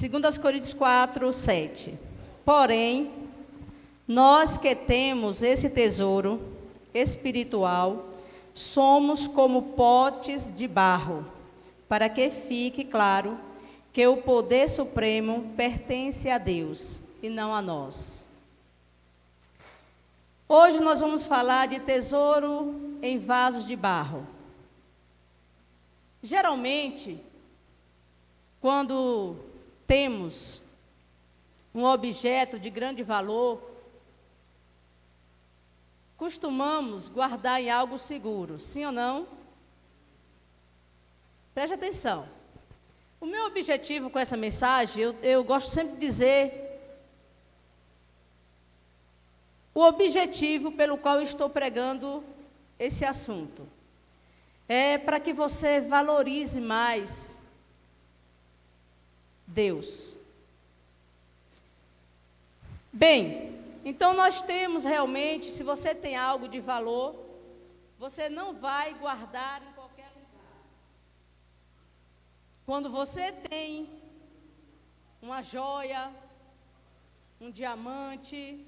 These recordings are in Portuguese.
2 Coríntios 4, 7. Porém, nós que temos esse tesouro espiritual, somos como potes de barro, para que fique claro que o poder supremo pertence a Deus e não a nós. Hoje nós vamos falar de tesouro em vasos de barro. Geralmente, quando temos um objeto de grande valor, costumamos guardar em algo seguro, sim ou não? Preste atenção. O meu objetivo com essa mensagem, eu gosto sempre de dizer o objetivo pelo qual eu estou pregando esse assunto. É para que você valorize mais Deus. Bem, então nós temos realmente, se você tem algo de valor, você não vai guardar em qualquer lugar. Quando você tem uma joia, um diamante,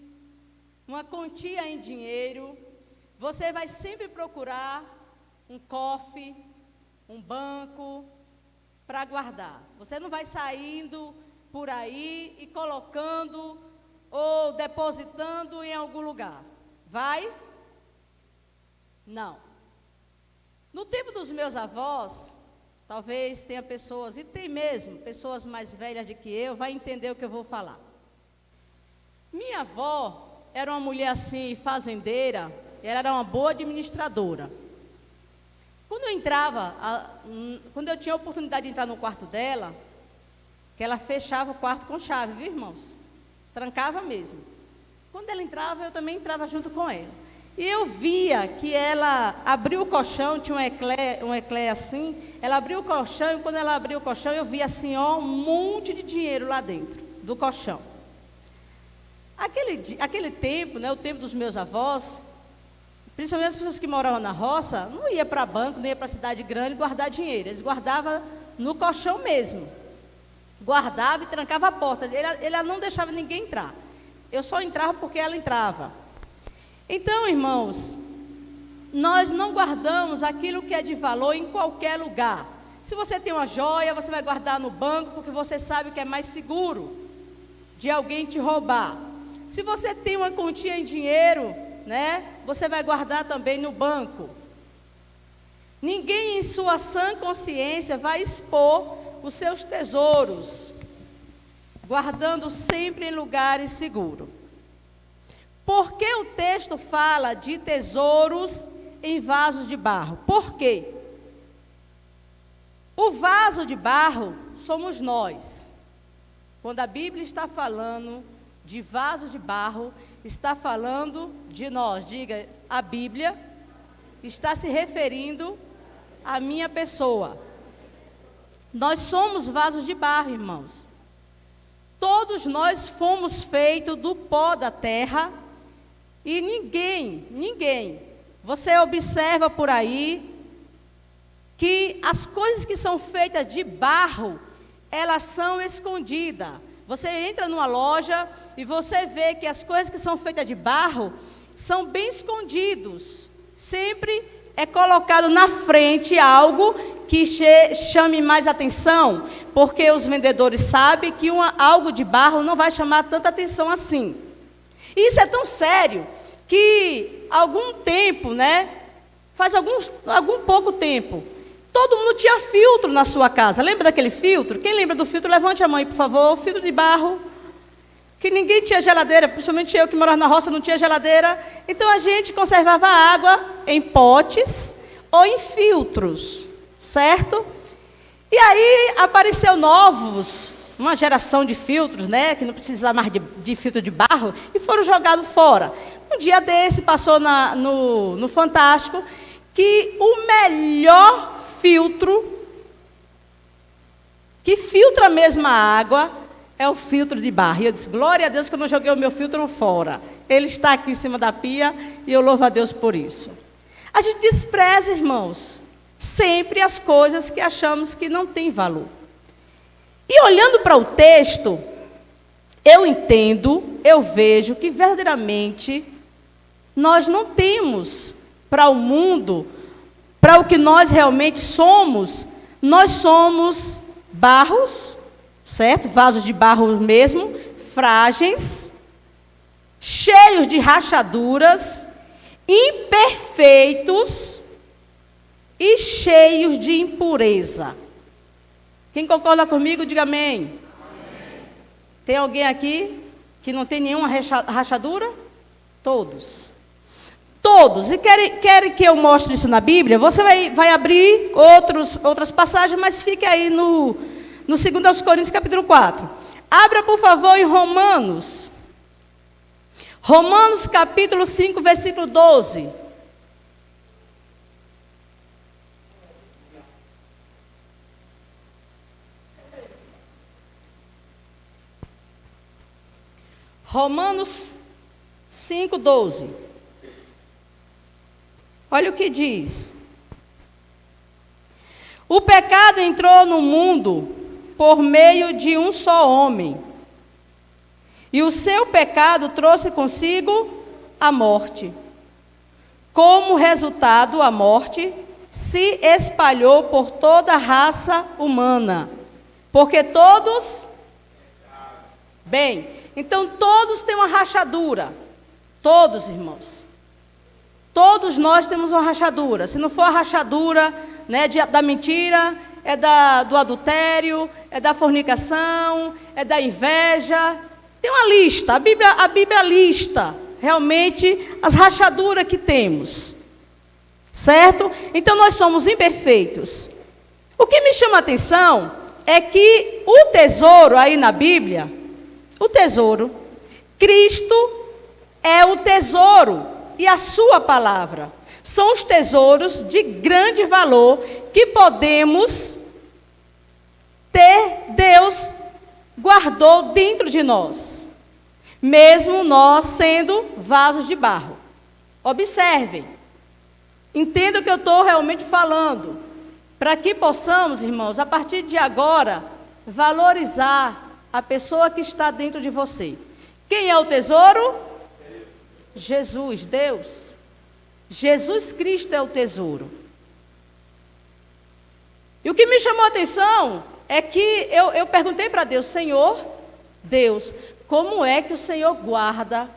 uma quantia em dinheiro, você vai sempre procurar um cofre, um banco para guardar. Você não vai saindo por aí e colocando ou depositando em algum lugar. Vai? Não. No tempo dos meus avós, talvez tenha pessoas, e tem mesmo, pessoas mais velhas do que eu, vai entender o que eu vou falar. Minha avó era uma mulher assim, fazendeira, ela era uma boa administradora. Quando eu tinha a oportunidade de entrar no quarto dela, que ela fechava o quarto com chave, viu, irmãos? Trancava mesmo. Quando ela entrava, eu também entrava junto com ela. E eu via que ela abriu o colchão, tinha um eclé assim, ela abriu o colchão, e quando ela abriu o colchão, eu via assim, ó, um monte de dinheiro lá dentro do colchão. Aquele tempo, né, o tempo dos meus avós, principalmente as pessoas que moravam na roça, não ia para banco, nem ia para cidade grande guardar dinheiro. Eles guardavam no colchão mesmo. Guardava e trancava a porta. Ela não deixava ninguém entrar. Eu só entrava porque ela entrava. Então, irmãos, nós não guardamos aquilo que é de valor em qualquer lugar. Se você tem uma joia, você vai guardar no banco, porque você sabe que é mais seguro de alguém te roubar. Se você tem uma quantia em dinheiro, né, você vai guardar também no banco. Ninguém em sua sã consciência vai expor os seus tesouros, guardando sempre em lugares seguros. Por que o texto fala de tesouros em vasos de barro? Por quê? O vaso de barro somos nós. Quando a Bíblia está falando de vaso de barro, está falando de nós. Diga, a Bíblia está se referindo à minha pessoa. Nós somos vasos de barro, irmãos. Todos nós fomos feitos do pó da terra e ninguém, você observa por aí que as coisas que são feitas de barro, elas são escondidas. Você entra numa loja e você vê que as coisas que são feitas de barro são bem escondidos. Sempre é colocado na frente algo que chame mais atenção, porque os vendedores sabem que algo de barro não vai chamar tanta atenção assim. Isso é tão sério que algum tempo, né? Faz algum pouco tempo, todo mundo tinha filtro na sua casa. Lembra daquele filtro? Quem lembra do filtro? Levante a mão aí, por favor. O filtro de barro. Que ninguém tinha geladeira, principalmente eu que morava na roça, não tinha geladeira. Então a gente conservava água em potes ou em filtros, certo? E aí apareceu uma geração de filtros, né? Que não precisava mais de filtro de barro, e foram jogados fora. Um dia desse passou no Fantástico que o melhor filtro, que filtra a mesma água, é o filtro de barro. E eu disse, glória a Deus que eu não joguei o meu filtro fora. Ele está aqui em cima da pia e eu louvo a Deus por isso. A gente despreza, irmãos, sempre as coisas que achamos que não têm valor. E olhando para o texto, eu entendo, eu vejo que verdadeiramente nós não temos para o mundo, para o que nós realmente somos, nós somos barros, certo? Vasos de barro mesmo, frágeis, cheios de rachaduras, imperfeitos e cheios de impureza. Quem concorda comigo, diga amém. Tem alguém aqui que não tem nenhuma rachadura? Todos. Todos. E querem que eu mostre isso na Bíblia? Você vai abrir outras passagens, mas fique aí no 2 Coríntios capítulo 4. Abra, por favor, em Romanos. Romanos capítulo 5, versículo 12. Romanos 5, 12. Olha o que diz. O pecado entrou no mundo por meio de um só homem. E o seu pecado trouxe consigo a morte. Como resultado, a morte se espalhou por toda a raça humana. Porque todos... Bem, então todos têm uma rachadura. Todos, irmãos. Todos nós temos uma rachadura. Se não for a rachadura, né, da mentira, é do adultério, é da fornicação, é da inveja. Tem uma lista, a Bíblia lista realmente as rachaduras que temos. Certo? Então nós somos imperfeitos. O que me chama a atenção é que o tesouro aí na Bíblia, o tesouro, Cristo é o tesouro e a sua palavra. São os tesouros de grande valor que podemos ter. Deus guardou dentro de nós, mesmo nós sendo vasos de barro. Observem, entenda o que eu estou realmente falando, para que possamos, irmãos, a partir de agora, valorizar a pessoa que está dentro de você. Quem é o tesouro? Jesus, Deus. Jesus Cristo é o tesouro. E o que me chamou a atenção é que eu perguntei para Deus, Senhor, Deus, como é que o Senhor guarda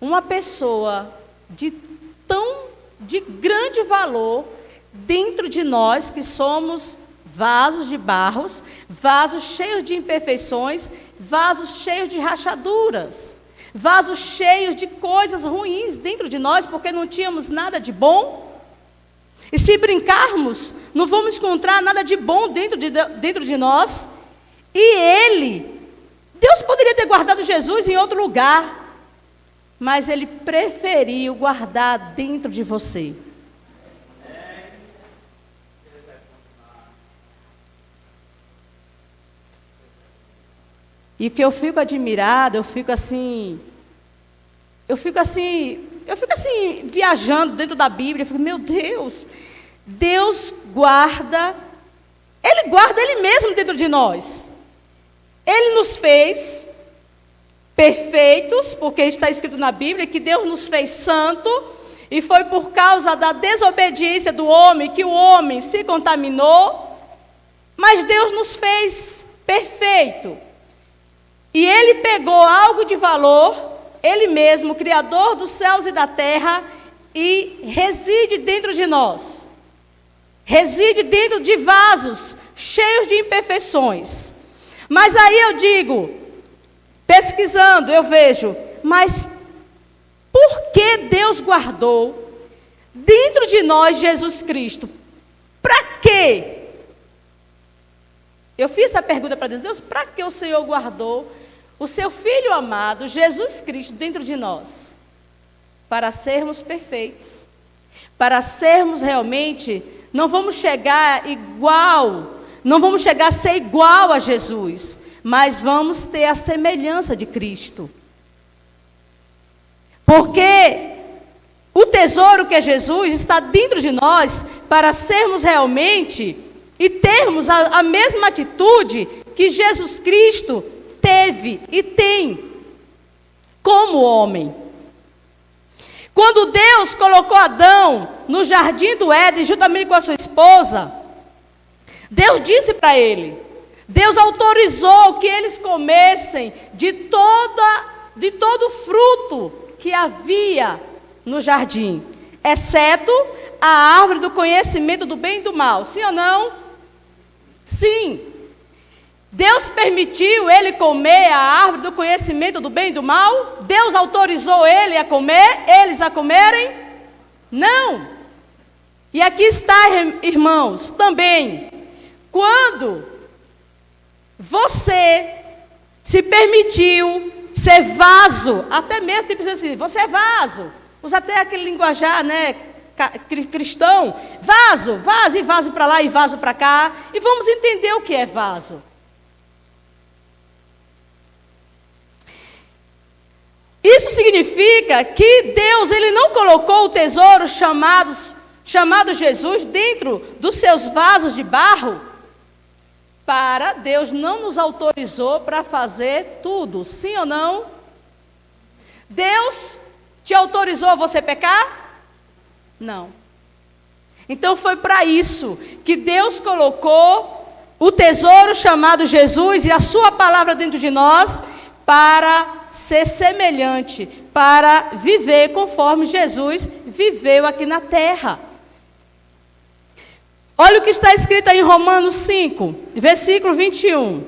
uma pessoa de grande valor dentro de nós, que somos vasos de barros, vasos cheios de imperfeições, vasos cheios de rachaduras, vasos cheios de coisas ruins dentro de nós, porque não tínhamos nada de bom. E se brincarmos, não vamos encontrar nada de bom dentro de nós. E Deus poderia ter guardado Jesus em outro lugar, mas Ele preferiu guardar dentro de você. E o que eu fico admirada, eu fico assim, viajando dentro da Bíblia, eu fico, meu Deus, Deus guarda Ele mesmo dentro de nós. Ele nos fez perfeitos, porque está escrito na Bíblia que Deus nos fez santo, e foi por causa da desobediência do homem que o homem se contaminou, mas Deus nos fez perfeito. E Ele pegou algo de valor, Ele mesmo, Criador dos céus e da terra, e reside dentro de nós. Reside dentro de vasos cheios de imperfeições. Mas aí eu digo, pesquisando, eu vejo, mas por que Deus guardou dentro de nós Jesus Cristo? Para quê? Eu fiz essa pergunta para Deus, Deus, para que o Senhor guardou o seu Filho amado, Jesus Cristo, dentro de nós? Para sermos perfeitos, para sermos realmente, não vamos chegar a ser igual a Jesus, mas vamos ter a semelhança de Cristo. Porque o tesouro que é Jesus está dentro de nós para sermos realmente e termos a mesma atitude que Jesus Cristo teve e tem como homem. Quando Deus colocou Adão no jardim do Éden, juntamente com a sua esposa, Deus disse para ele, Deus autorizou que eles comessem de todo fruto que havia no jardim, exceto a árvore do conhecimento do bem e do mal. Sim ou não? Sim. Deus permitiu ele comer a árvore do conhecimento do bem e do mal? Deus autorizou eles a comerem? Não. E aqui está, irmãos, também, quando você se permitiu ser vaso, até mesmo tipo assim, você é vaso, usa até aquele linguajar, né, cristão, vaso, e vaso para lá e vaso para cá, e vamos entender o que é vaso. Isso significa que Deus, ele não colocou o tesouro chamado Jesus dentro dos seus vasos de barro. Deus não nos autorizou para fazer tudo, sim ou não? Deus te autorizou a você pecar? Não. Então foi para isso que Deus colocou o tesouro chamado Jesus e a sua palavra dentro de nós, para ser semelhante, para viver conforme Jesus viveu aqui na terra. Olha o que está escrito aí em Romanos 5, versículo 21.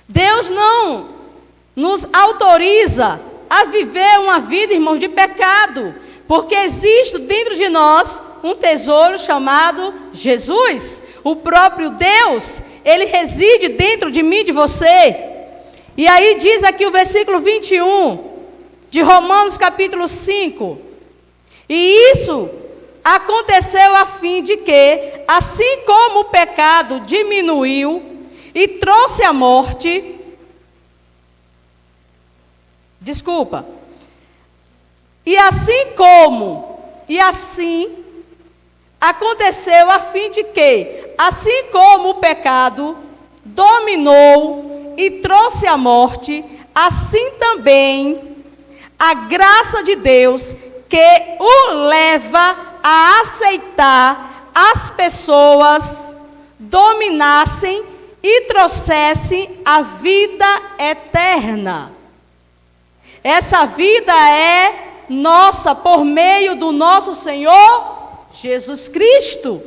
Deus não nos autoriza a viver uma vida, irmãos, de pecado, porque existe dentro de nós um tesouro chamado Jesus. O próprio Deus, ele reside dentro de mim e de você. E aí diz aqui o versículo 21 de Romanos capítulo 5. E isso aconteceu a fim de que, assim como o pecado diminuiu e trouxe a morte, e assim aconteceu a fim de que, assim como o pecado dominou e trouxe a morte, assim também a graça de Deus, que o leva a aceitar as pessoas, dominassem e trouxessem a vida eterna. Essa vida é nossa por meio do nosso Senhor Jesus Cristo.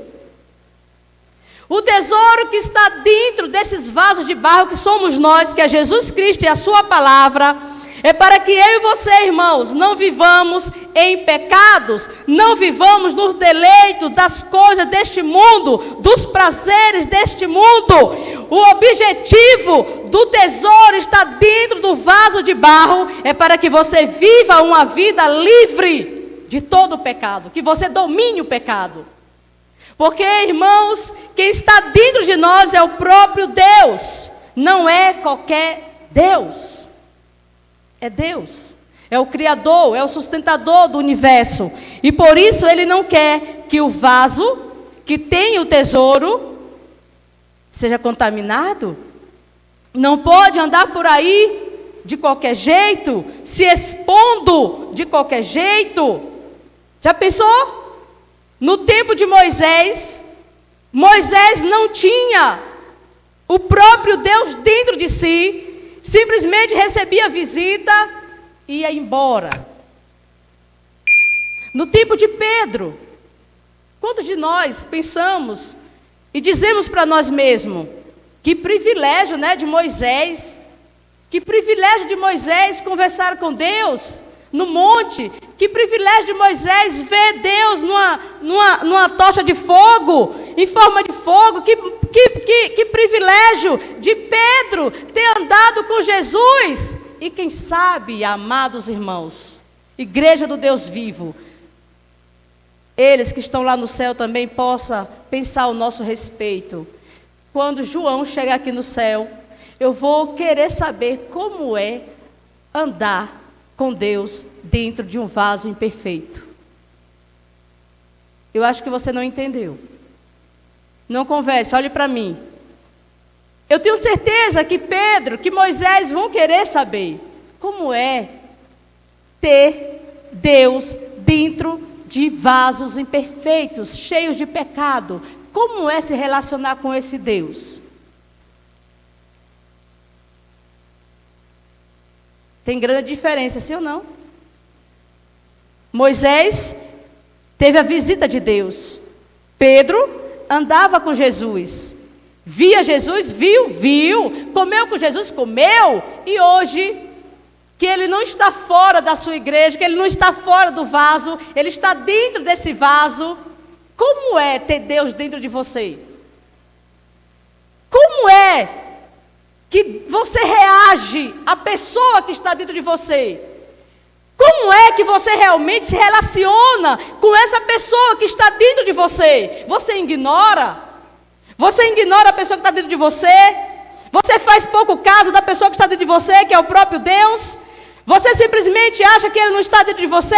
O tesouro que está dentro desses vasos de barro que somos nós, que é Jesus Cristo e a sua palavra, é para que eu e você, irmãos, não vivamos em pecados, não vivamos nos deleitos das coisas deste mundo, dos prazeres deste mundo. O objetivo do tesouro está dentro do vaso de barro, é para que você viva uma vida livre de todo o pecado, que você domine o pecado. Porque, irmãos, quem está dentro de nós é o próprio Deus, não é qualquer Deus. É Deus, é o Criador, é o sustentador do universo. E por isso ele não quer que o vaso que tem o tesouro seja contaminado. Não pode andar por aí de qualquer jeito, se expondo de qualquer jeito. Já pensou? No tempo de Moisés, Moisés não tinha o próprio Deus dentro de si. Simplesmente recebia visita e ia embora. No tempo de Pedro, quantos de nós pensamos e dizemos para nós mesmos, que privilégio, né, de Moisés, que privilégio de Moisés conversar com Deus no monte, que privilégio de Moisés ver Deus numa tocha de fogo, em forma de fogo, que privilégio de Pedro ter andado com Jesus. E quem sabe, amados irmãos, igreja do Deus vivo, eles que estão lá no céu também possam pensar ao nosso respeito. Quando João chegar aqui no céu, eu vou querer saber como é andar com Deus dentro de um vaso imperfeito. Eu acho que você não entendeu. Não converse, olhe para mim. Eu tenho certeza que Pedro, que Moisés vão querer saber como é ter Deus dentro de vasos imperfeitos, cheios de pecado. Como é se relacionar com esse Deus? Tem grande diferença, sim ou não? Moisés teve a visita de Deus. Pedro andava com Jesus. Via Jesus? Viu. Comeu com Jesus? Comeu. E hoje, que ele não está fora da sua igreja, que ele não está fora do vaso, ele está dentro desse vaso. Como é ter Deus dentro de você? Como é que você reage à pessoa que está dentro de você? Como é que você realmente se relaciona com essa pessoa que está dentro de você? Você ignora? Você ignora a pessoa que está dentro de você? Você faz pouco caso da pessoa que está dentro de você, que é o próprio Deus? Você simplesmente acha que ele não está dentro de você?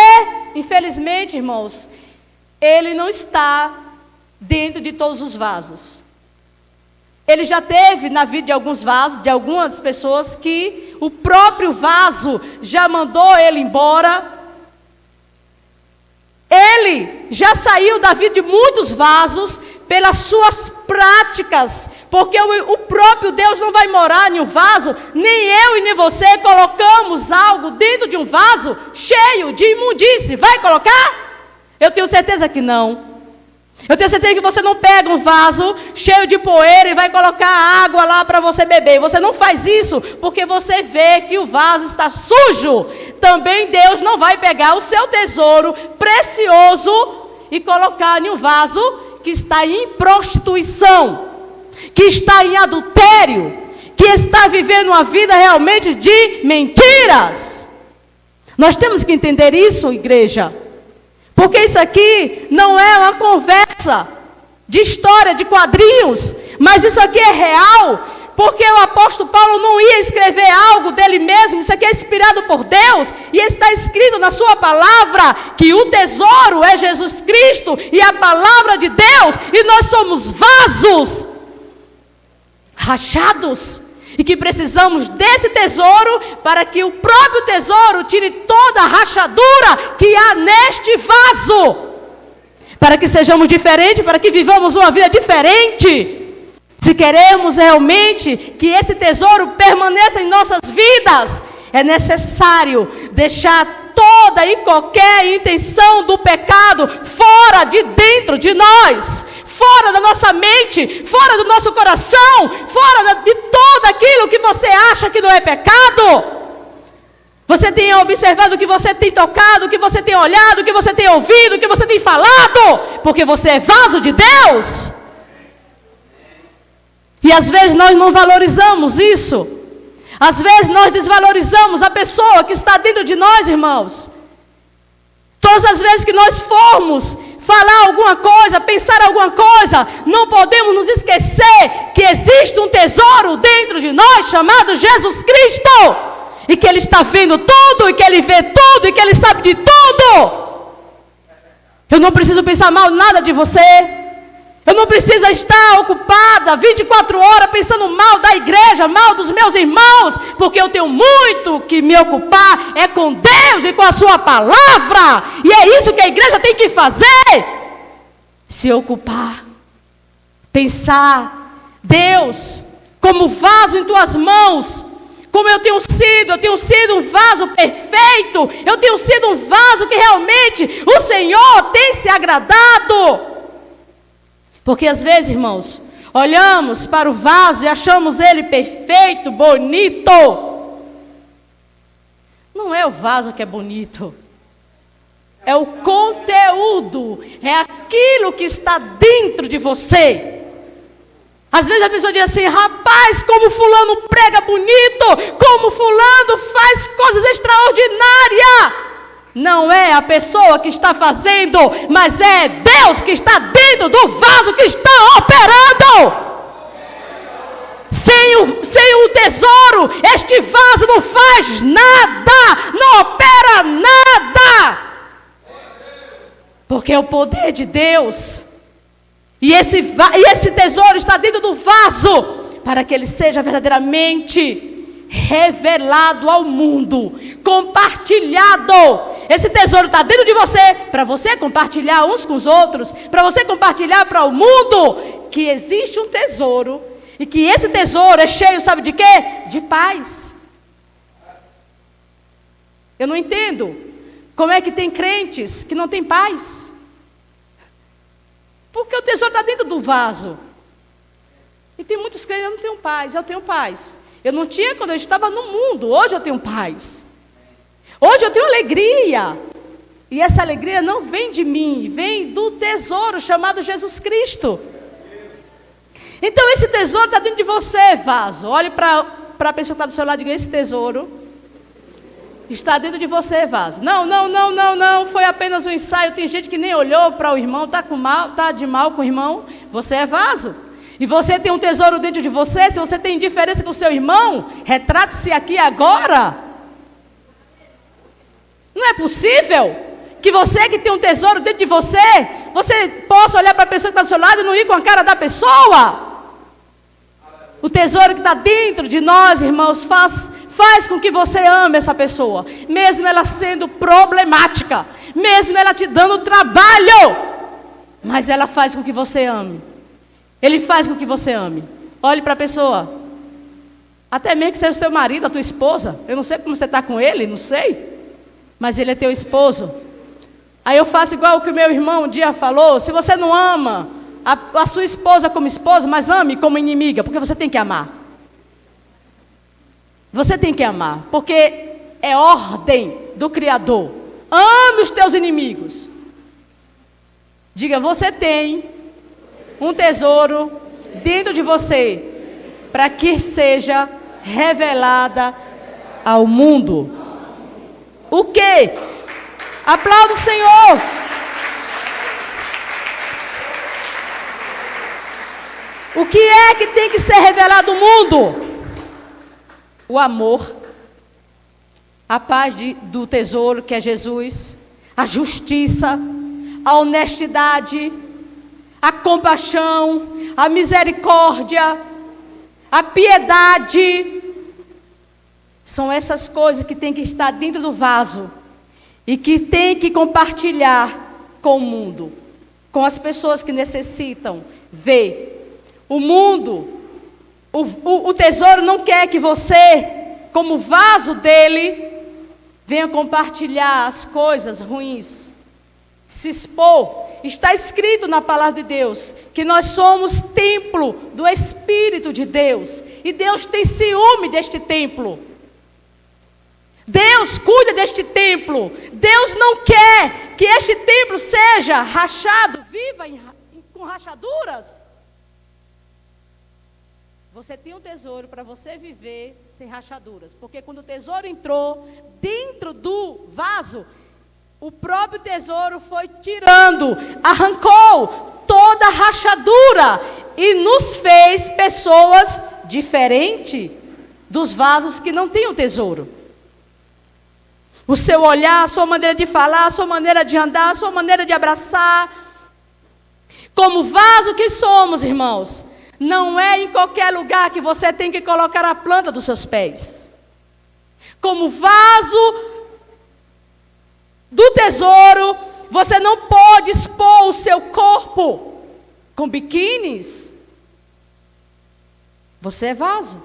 Infelizmente, irmãos, ele não está dentro de todos os vasos. Ele já teve na vida de alguns vasos, de algumas pessoas, que o próprio vaso já mandou ele embora. Ele já saiu da vida de muitos vasos pelas suas práticas, porque o próprio Deus não vai morar em um vaso. Nem eu e nem você colocamos algo dentro de um vaso cheio de imundície. Vai colocar? Eu tenho certeza que não. Eu tenho certeza que você não pega um vaso cheio de poeira e vai colocar água lá para você beber. Você não faz isso porque você vê que o vaso está sujo. Também Deus não vai pegar o seu tesouro precioso e colocar em um vaso que está em prostituição, que está em adultério, que está vivendo uma vida realmente de mentiras. Nós temos que entender isso, igreja. Porque isso aqui não é uma conversa de história, de quadrinhos, mas isso aqui é real, porque o apóstolo Paulo não ia escrever algo dele mesmo. Isso aqui é inspirado por Deus, e está escrito na sua palavra, que o tesouro é Jesus Cristo, e a palavra de Deus, e nós somos vasos rachados, e que precisamos desse tesouro, para que o próprio tesouro tire toda a rachadura que há neste vaso, para que sejamos diferentes, para que vivamos uma vida diferente. Se queremos realmente que esse tesouro permaneça em nossas vidas, é necessário deixar toda e qualquer intenção do pecado fora de dentro de nós, fora da nossa mente, fora do nosso coração, fora de tudo aquilo que você acha que não é pecado. Você tem observado o que você tem tocado, o que você tem olhado, o que você tem ouvido, o que você tem falado, porque você é vaso de Deus. E às vezes nós não valorizamos isso. Às vezes nós desvalorizamos a pessoa que está dentro de nós, irmãos. Todas as vezes que nós formos falar alguma coisa, pensar alguma coisa, não podemos nos esquecer que existe um tesouro dentro de nós chamado Jesus Cristo, e que Ele está vendo tudo, e que Ele vê tudo, e que Ele sabe de tudo. Eu não preciso pensar mal nada de você. Eu não preciso estar ocupada 24 horas pensando mal da igreja, mal dos meus irmãos, porque eu tenho muito que me ocupar é com Deus e com a sua palavra. E é isso que a igreja tem que fazer. Se ocupar, pensar, Deus, como vaso em tuas mãos, como eu tenho sido um vaso perfeito, eu tenho sido um vaso que realmente o Senhor tem se agradado. Porque às vezes, irmãos, olhamos para o vaso e achamos ele perfeito, bonito. Não é o vaso que é bonito, é o conteúdo, é aquilo que está dentro de você. Às vezes a pessoa diz assim: rapaz, como fulano prega bonito, como fulano faz coisas extraordinárias. Não é a pessoa que está fazendo, mas é Deus que está dentro do vaso que está operando. Sem o tesouro, este vaso não faz nada, não opera nada. Porque é o poder de Deus. E esse tesouro está dentro do vaso, para que ele seja verdadeiramente revelado ao mundo, compartilhado. Esse tesouro está dentro de você, para você compartilhar uns com os outros, para você compartilhar para o mundo, que existe um tesouro, e que esse tesouro é cheio, sabe de quê? De paz. Eu não entendo como é que tem crentes que não têm paz. Porque o tesouro está dentro do vaso. E tem muitos crentes que não têm paz. Eu tenho paz. Eu não tinha quando eu estava no mundo. Hoje eu tenho paz. Hoje eu tenho alegria. E essa alegria não vem de mim, vem do tesouro chamado Jesus Cristo. Então esse tesouro está dentro de você, vaso. Olhe para a pessoa que está do seu lado e diga: esse tesouro está dentro de você, vaso. Não, foi apenas um ensaio. Tem gente que nem olhou para o irmão, está de mal com o irmão. Você é vaso. E você tem um tesouro dentro de você. Se você tem indiferença com o seu irmão, retrate-se aqui agora. Não é possível que você que tem um tesouro dentro de você, você possa olhar para a pessoa que está do seu lado e não ir com a cara da pessoa. O tesouro que está dentro de nós, irmãos, faz com que você ame essa pessoa, mesmo ela sendo problemática, mesmo ela te dando trabalho, mas ela faz com que você ame. Ele faz com que você ame. Olhe para a pessoa, até mesmo que seja o teu marido, a tua esposa. Eu não sei como você está com ele, não sei, mas ele é teu esposo. Aí eu faço igual o que o meu irmão um dia falou: se você não ama a sua esposa como esposa, mas ame como inimiga, porque você tem que amar. Você tem que amar, porque é ordem do Criador. Ame os teus inimigos. Diga: você tem um tesouro dentro de você, para que seja revelada ao mundo. O quê? Aplauda o Senhor. O que é que tem que ser revelado ao mundo? O amor, a paz do tesouro que é Jesus, a justiça, a honestidade, a compaixão, a misericórdia, a piedade. São essas coisas que tem que estar dentro do vaso e que tem que compartilhar com o mundo, com as pessoas que necessitam ver. O mundo, o tesouro não quer que você, como vaso dele, venha compartilhar as coisas ruins, se expor. Está escrito na palavra de Deus que nós somos templo do Espírito de Deus, e Deus tem ciúme deste templo. Deus cuida deste templo. Deus não quer que este templo seja rachado, viva com rachaduras. Você tem um tesouro para você viver sem rachaduras, porque quando o tesouro entrou dentro do vaso, o próprio tesouro foi tirando, arrancou toda a rachadura e nos fez pessoas diferentes dos vasos que não tinham tesouro. O seu olhar, a sua maneira de falar, a sua maneira de andar, a sua maneira de abraçar. Como vaso que somos, irmãos, não é em qualquer lugar que você tem que colocar a planta dos seus pés. Como vaso do tesouro, você não pode expor o seu corpo com biquínis. Você é vaso.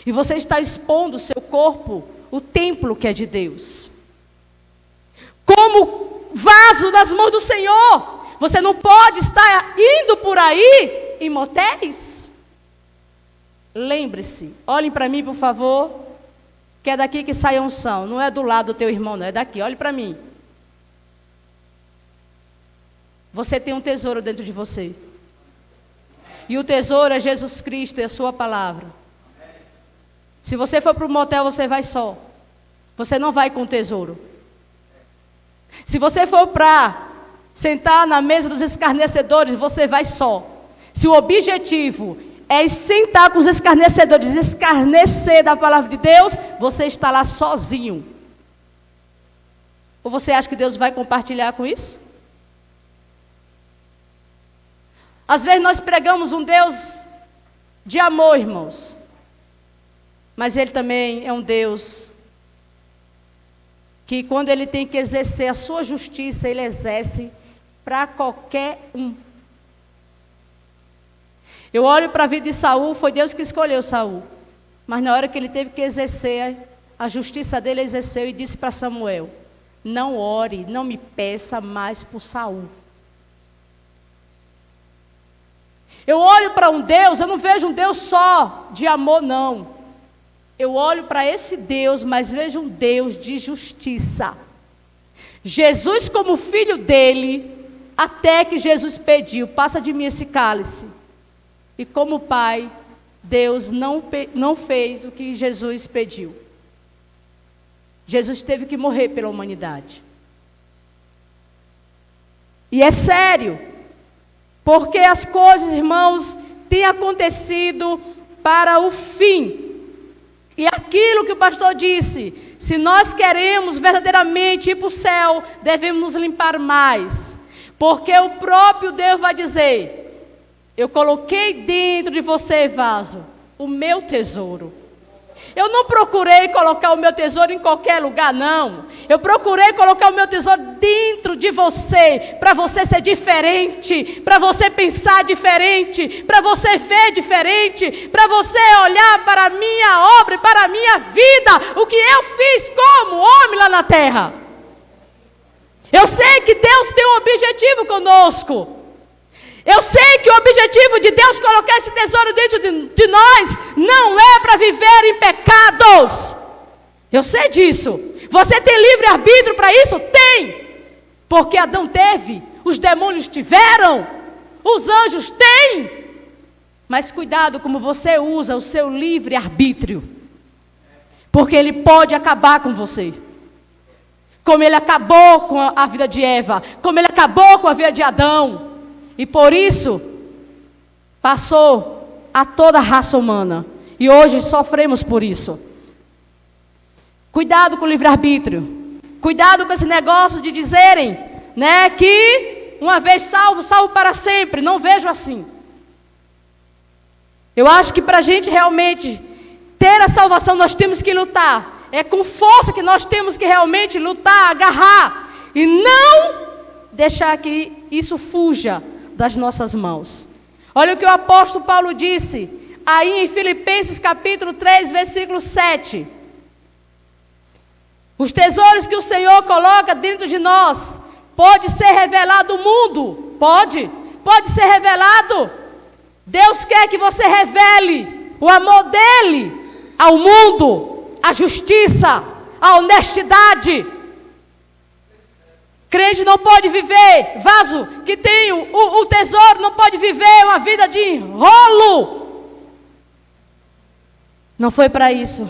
E você está expondo o seu corpo, o templo que é de Deus. Como vaso nas mãos do Senhor, você não pode estar indo por aí em motéis. Lembre-se, olhem para mim, por favor, que é daqui que sai a unção, não é do lado do teu irmão, não, é daqui, olhe para mim. Você tem um tesouro dentro de você, e o tesouro é Jesus Cristo e a sua palavra. Se você for para o motel, você vai só, você não vai com o tesouro. Se você for para sentar na mesa dos escarnecedores, você vai só. Se o objetivo é sentar com os escarnecedores, escarnecer da palavra de Deus, você está lá sozinho. Ou você acha que Deus vai compartilhar com isso? Às vezes nós pregamos um Deus de amor, irmãos. Mas Ele também é um Deus que quando Ele tem que exercer a sua justiça, Ele exerce para qualquer um. Eu olho para a vida de Saul, foi Deus que escolheu Saul. Mas na hora que ele teve que exercer, a justiça dele exerceu e disse para Samuel: não ore, não me peça mais por Saul. Eu olho para um Deus, eu não vejo um Deus só de amor, não. Eu olho para esse Deus, mas vejo um Deus de justiça. Jesus, como filho dele, até que Jesus pediu: passa de mim esse cálice. E como pai, Deus não fez o que Jesus pediu. Jesus teve que morrer pela humanidade. E é sério, porque as coisas, irmãos, têm acontecido para o fim. E aquilo que o pastor disse, se nós queremos verdadeiramente ir para o céu, devemos nos limpar mais. Porque o próprio Deus vai dizer: eu coloquei dentro de você, vaso, o meu tesouro. Eu não procurei colocar o meu tesouro em qualquer lugar, não. Eu procurei colocar o meu tesouro dentro de você, para você ser diferente, para você pensar diferente, para você ver diferente, para você olhar para a minha obra e para a minha vida, o que eu fiz como homem lá na terra. Eu sei que Deus tem um objetivo conosco. Eu sei que o objetivo de Deus colocar esse tesouro dentro de nós não é para viver em pecados. Eu sei disso. Você tem livre-arbítrio para isso? Tem. Porque Adão teve, os demônios tiveram, os anjos têm. Mas cuidado como você usa o seu livre-arbítrio. Porque ele pode acabar com você. Como ele acabou com a vida de Eva, como ele acabou com a vida de Adão. E por isso, passou a toda a raça humana. E hoje sofremos por isso. Cuidado com o livre-arbítrio. Cuidado com esse negócio de dizerem, né, que uma vez salvo, salvo para sempre. Não vejo assim. Eu acho que para a gente realmente ter a salvação, nós temos que lutar. É com força que nós temos que realmente lutar, agarrar. E não deixar que isso fuja das nossas mãos. Olha o que o apóstolo Paulo disse aí em Filipenses capítulo 3, versículo 7. Os tesouros que o Senhor coloca dentro de nós, pode ser revelado ao mundo, pode ser revelado. Deus quer que você revele o amor dele ao mundo, a justiça, a honestidade. Crente não pode viver, vaso que tem o tesouro, não pode viver uma vida de enrolo. Não foi para isso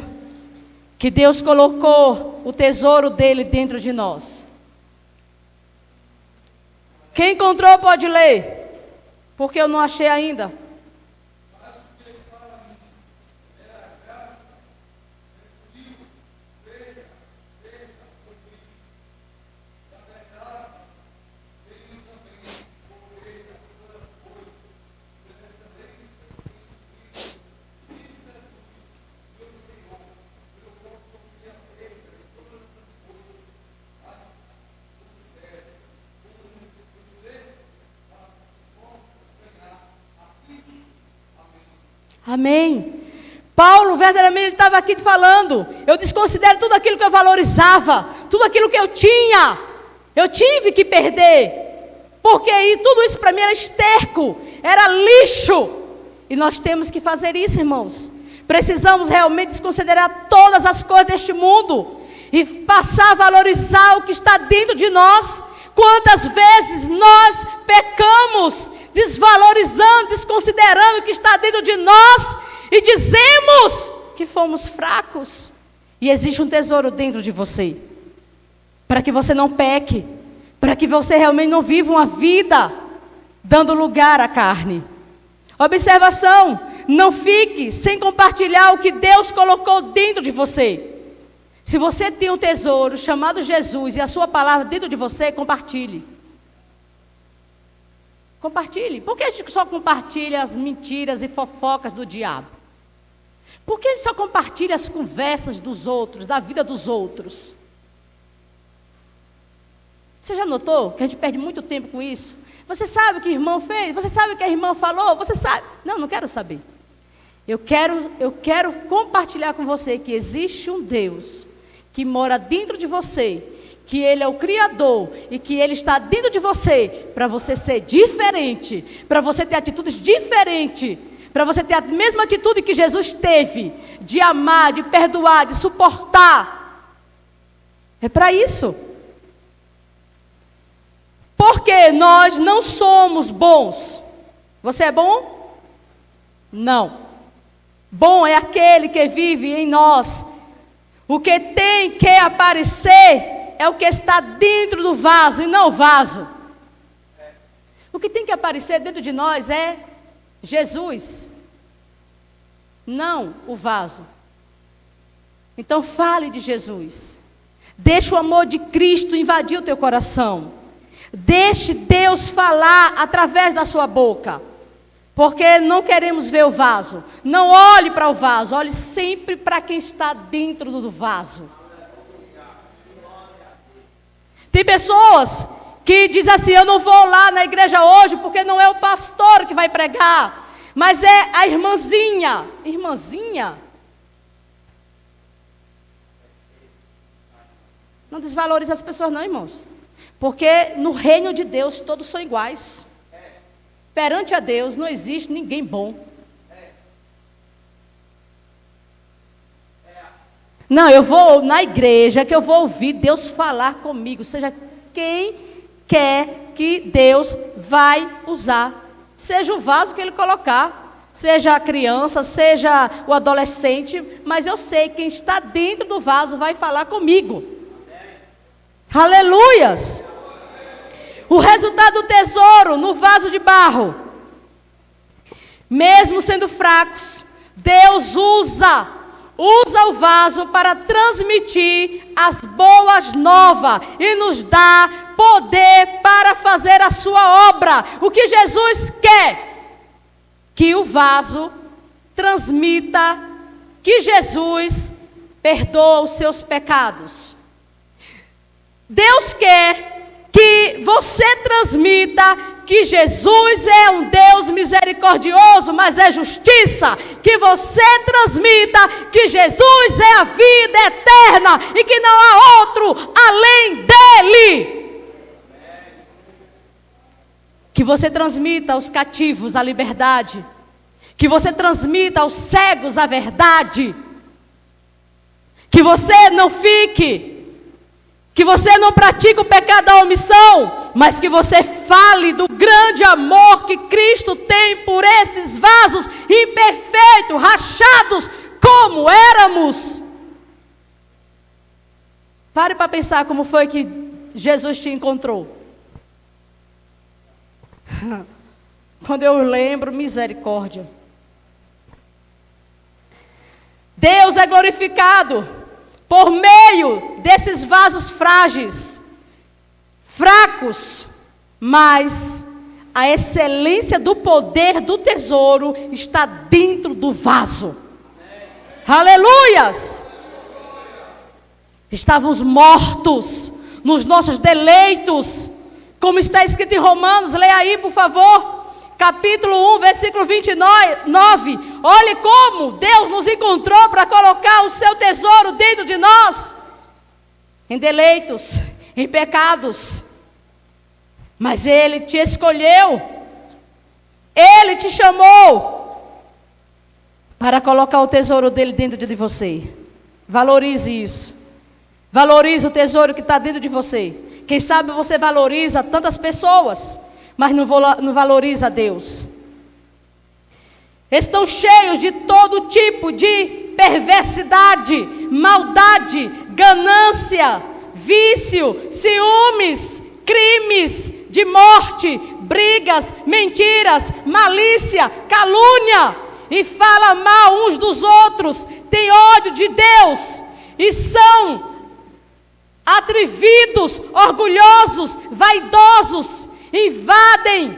que Deus colocou o tesouro dele dentro de nós. Quem encontrou pode ler, porque eu não achei ainda. Amém. Paulo, verdadeiramente, ele estava aqui falando: eu desconsidero tudo aquilo que eu valorizava, tudo aquilo que eu tinha, eu tive que perder, porque tudo isso para mim era esterco, era lixo. E nós temos que fazer isso, irmãos. Precisamos realmente desconsiderar todas as coisas deste mundo e passar a valorizar o que está dentro de nós. Quantas vezes nós pecamos, desvalorizando, desconsiderando o que está dentro de nós e dizemos que fomos fracos. E existe um tesouro dentro de você, para que você não peque, para que você realmente não viva uma vida dando lugar à carne. Observação: não fique sem compartilhar o que Deus colocou dentro de você. Se você tem um tesouro chamado Jesus e a sua palavra dentro de você, compartilhe. Compartilhe. Por que a gente só compartilha as mentiras e fofocas do diabo? Por que a gente só compartilha as conversas dos outros, da vida dos outros? Você já notou que a gente perde muito tempo com isso? Você sabe o que o irmão fez? Você sabe o que a irmã falou? Você sabe? Não, não quero saber. Eu quero compartilhar com você que existe um Deus que mora dentro de você, que Ele é o Criador e que Ele está dentro de você para você ser diferente, para você ter atitudes diferentes, para você ter a mesma atitude que Jesus teve, de amar, de perdoar, de suportar. É para isso. Porque nós não somos bons. Você é bom? Não. Bom é aquele que vive em nós. O que tem que aparecer é o que está dentro do vaso e não o vaso. O que tem que aparecer dentro de nós é Jesus, não o vaso. Então fale de Jesus. Deixe o amor de Cristo invadir o teu coração. Deixe Deus falar através da sua boca. Porque não queremos ver o vaso. Não olhe para o vaso, olhe sempre para quem está dentro do vaso. Tem pessoas que dizem assim: eu não vou lá na igreja hoje porque não é o pastor que vai pregar, mas é a irmãzinha. Irmãzinha? Não desvalorize as pessoas não, irmãos. Porque no reino de Deus todos são iguais. Perante a Deus não existe ninguém bom. Não, eu vou na igreja que eu vou ouvir Deus falar comigo. Seja quem quer que Deus vai usar. Seja o vaso que Ele colocar. Seja a criança, seja o adolescente. Mas eu sei que quem está dentro do vaso vai falar comigo. Aleluias! O resultado do tesouro no vaso de barro. Mesmo sendo fracos, Deus usa o vaso para transmitir as boas novas e nos dá poder para fazer a sua obra. O que Jesus quer? Que o vaso transmita que Jesus perdoa os seus pecados. Deus quer que você transmita que Jesus é um Deus misericordioso, mas é justiça. Que você transmita que Jesus é a vida eterna e que não há outro além dele. Que você transmita aos cativos a liberdade. Que você transmita aos cegos a verdade. Que você não fique... Que você não pratique o pecado da omissão, mas que você fale do grande amor que Cristo tem por esses vasos imperfeitos, rachados, como éramos. Pare para pensar como foi que Jesus te encontrou. Quando eu lembro, misericórdia. Deus é glorificado por meio desses vasos frágeis, fracos, mas a excelência do poder do tesouro está dentro do vaso. Aleluias! Estávamos mortos nos nossos deleitos, como está escrito em Romanos, leia aí por favor. Capítulo 1, versículo 29, olhe como Deus nos encontrou para colocar o seu tesouro dentro de nós, em deleitos, em pecados, mas Ele te escolheu, Ele te chamou, para colocar o tesouro dEle dentro de você. Valorize isso, valorize o tesouro que está dentro de você. Quem sabe você valoriza tantas pessoas, mas não valoriza Deus. Estão cheios de todo tipo de perversidade, maldade, ganância, vício, ciúmes, crimes de morte, brigas, mentiras, malícia, calúnia, e fala mal uns dos outros, tem ódio de Deus, e são atrevidos, orgulhosos, vaidosos, invadem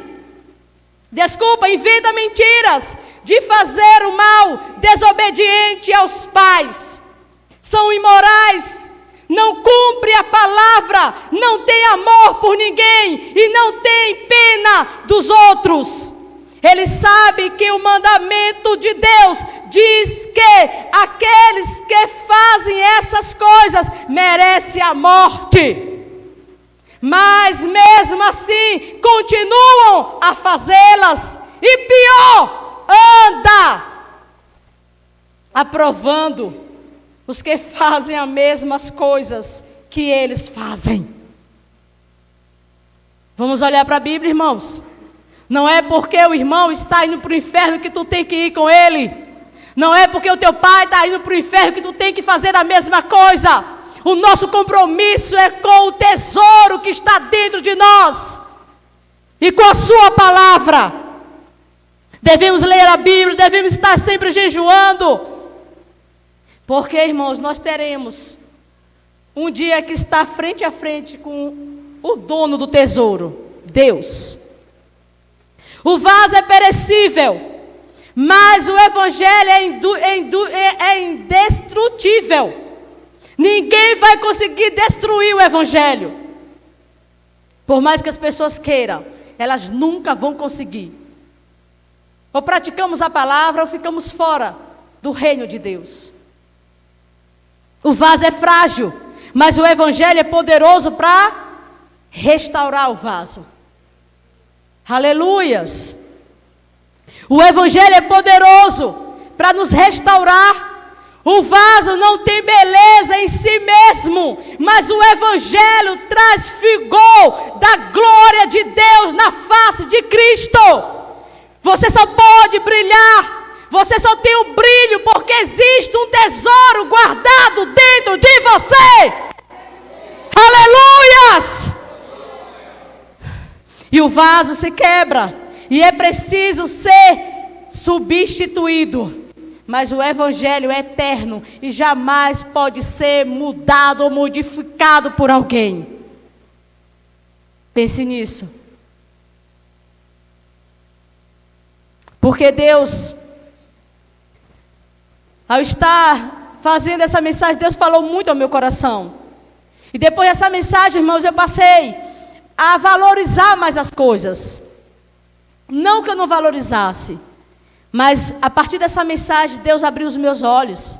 Desculpa, inventa mentiras de fazer o mal, desobediente aos pais. São imorais, não cumpre a palavra, não tem amor por ninguém e não tem pena dos outros. Ele sabe que o mandamento de Deus diz que aqueles que fazem essas coisas merecem a morte. Mas mesmo assim continuam a fazê-las. E pior, anda aprovando os que fazem as mesmas coisas que eles fazem. Vamos olhar para a Bíblia, irmãos. Não é porque o irmão está indo para o inferno que tu tem que ir com ele. Não é porque o teu pai está indo para o inferno que tu tem que fazer a mesma coisa. O nosso compromisso é com o tesouro que está dentro de nós e com a sua palavra. Devemos ler a Bíblia, devemos estar sempre jejuando, porque, irmãos, nós teremos um dia que está frente a frente com o dono do tesouro, Deus. O vaso é perecível, mas o evangelho é indestrutível. Ninguém vai conseguir destruir o evangelho. Por mais que as pessoas queiram, elas nunca vão conseguir. Ou praticamos a palavra ou ficamos fora do reino de Deus. O vaso é frágil, mas o evangelho é poderoso para restaurar o vaso. Aleluias! O evangelho é poderoso para nos restaurar. O vaso não tem beleza em si mesmo, mas o evangelho traz vigor da glória de Deus na face de Cristo. Você só pode brilhar, você só tem o brilho porque existe um tesouro guardado dentro de você. Aleluias! E o vaso se quebra e é preciso ser substituído. Mas o evangelho é eterno e jamais pode ser mudado ou modificado por alguém. Pense nisso. Porque Deus, ao estar fazendo essa mensagem, Deus falou muito ao meu coração. E depois dessa mensagem, irmãos, eu passei a valorizar mais as coisas. Não que eu não valorizasse, mas a partir dessa mensagem, Deus abriu os meus olhos.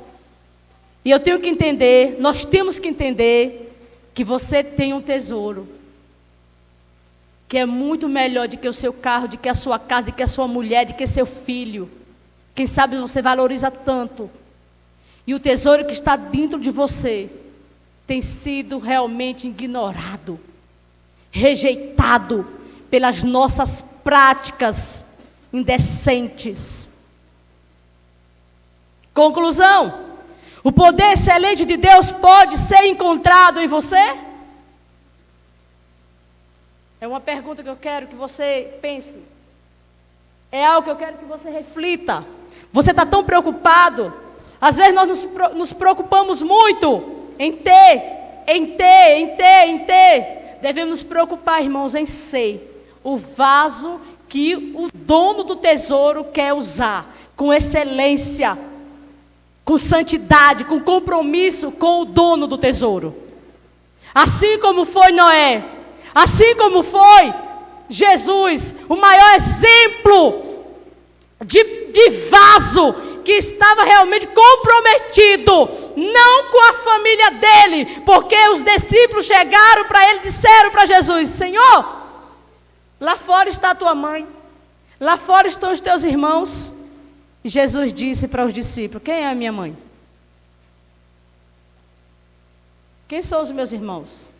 E eu tenho que entender, nós temos que entender, que você tem um tesouro, que é muito melhor do que o seu carro, do que a sua casa, do que a sua mulher, do que seu filho. Quem sabe você valoriza tanto. E o tesouro que está dentro de você tem sido realmente ignorado, rejeitado pelas nossas práticas indecentes. Conclusão: o poder excelente de Deus pode ser encontrado em você? É uma pergunta que eu quero que você pense. É algo que eu quero que você reflita. Você está tão preocupado. Às vezes nós nos preocupamos muito em ter. Devemos nos preocupar, irmãos, em ser o vaso que o dono do tesouro quer usar, com excelência, com santidade, com compromisso com o dono do tesouro. Assim como foi Noé, assim como foi Jesus, o maior exemplo de vaso que estava realmente comprometido, não com a família dele, porque os discípulos chegaram para ele e disseram para Jesus: Senhor, lá fora está a tua mãe, lá fora estão os teus irmãos. E Jesus disse para os discípulos: quem é a minha mãe? Quem são os meus irmãos?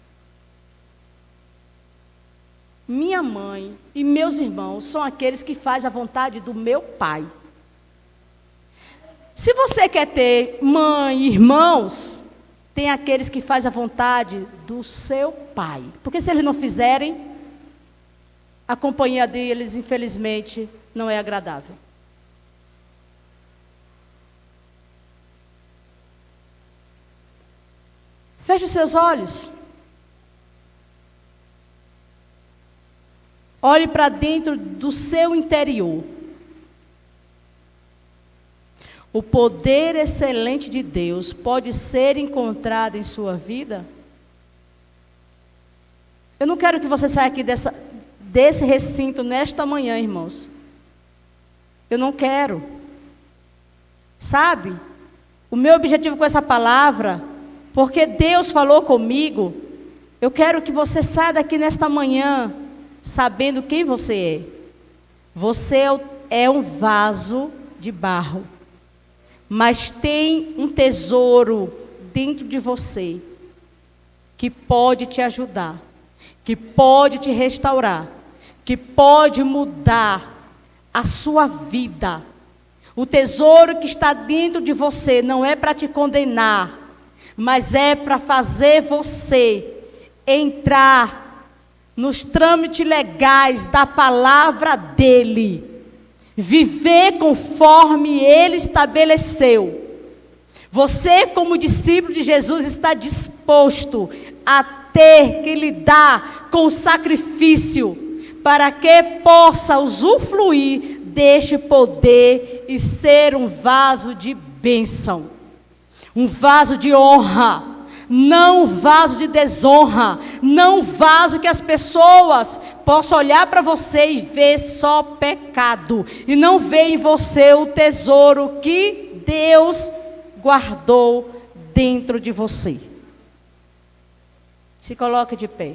Minha mãe e meus irmãos são aqueles que fazem a vontade do meu Pai. Se você quer ter mãe e irmãos, tem aqueles que fazem a vontade do seu Pai. Porque se eles não fizerem, a companhia deles, infelizmente, não é agradável. Feche os seus olhos. Olhe para dentro do seu interior. O poder excelente de Deus pode ser encontrado em sua vida? Eu não quero que você saia aqui desse recinto nesta manhã, irmãos. Eu não quero. Sabe? O meu objetivo com essa palavra, porque Deus falou comigo, eu quero que você saia daqui nesta manhã sabendo quem você é. Você é um vaso de barro, mas tem um tesouro dentro de você que pode te ajudar, que pode te restaurar, que pode mudar a sua vida. O tesouro que está dentro de você não é para te condenar, mas é para fazer você entrar nos trâmites legais da palavra dele, viver conforme ele estabeleceu. Você, como discípulo de Jesus, está disposto a ter que lidar com o sacrifício para que possa usufruir deste poder e ser um vaso de bênção, um vaso de honra, não um vaso de desonra, não um vaso que as pessoas possam olhar para você e ver só pecado, e não ver em você o tesouro que Deus guardou dentro de você. Se coloque de pé.